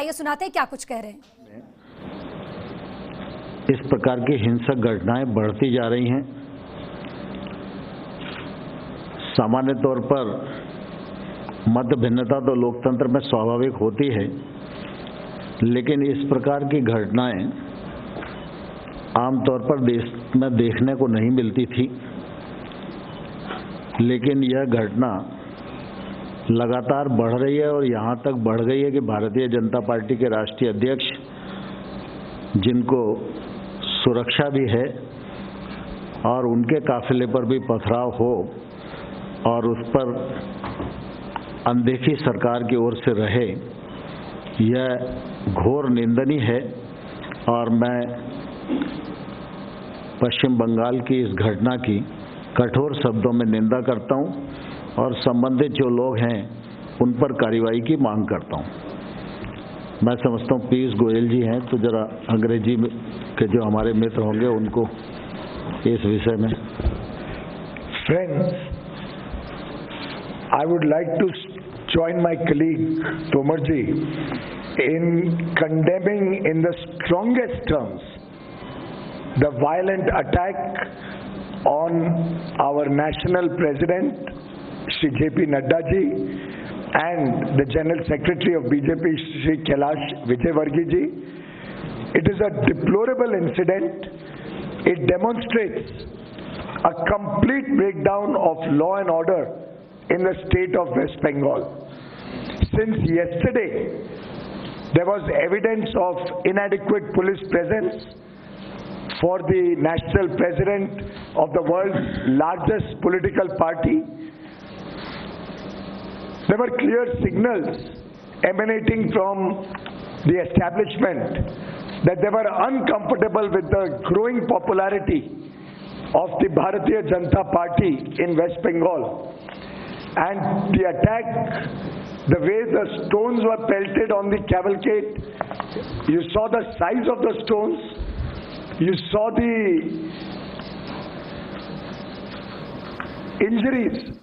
आइए सुनाते हैं क्या कुछ कह रहे हैं। इस प्रकार की हिंसक घटनाएं बढ़ती जा रही हैं। सामान्य तौर पर मत भिन्नता तो लोकतंत्र में स्वाभाविक होती है, लेकिन इस प्रकार की घटनाएं आमतौर पर देश में देखने को नहीं मिलती थी। लेकिन यह घटना लगातार बढ़ रही है और यहाँ तक बढ़ गई है कि भारतीय जनता पार्टी के राष्ट्रीय अध्यक्ष, जिनको सुरक्षा भी है और उनके काफिले पर भी पथराव हो और उस पर अनदेखी सरकार की ओर से रहे, यह घोर निंदनीय है। और मैं पश्चिम बंगाल की इस घटना की कठोर शब्दों में निंदा करता हूं और संबंधित जो लोग हैं उन पर कार्रवाई की मांग करता हूं। मैं समझता हूं पीयूष गोयल जी हैं, तो जरा अंग्रेजी के जो हमारे मित्र होंगे उनको इस विषय में। Friends, I would like to join my colleague Tomar ji in condemning in the strongest terms the violent attack on our national president Shri JP Nadda ji and the General Secretary of BJP Shri Kailash Vijayvargiya ji. It is a deplorable incident. It demonstrates a complete breakdown of law and order in the state of West Bengal. Since yesterday, there was evidence of inadequate police presence for the national president of the world's largest political party. There were clear signals emanating from the establishment that they were uncomfortable with the growing popularity of the Bharatiya Janata Party in West Bengal. And the attack, the way the stones were pelted on the cavalcade, you saw the size of the stones, you saw the injuries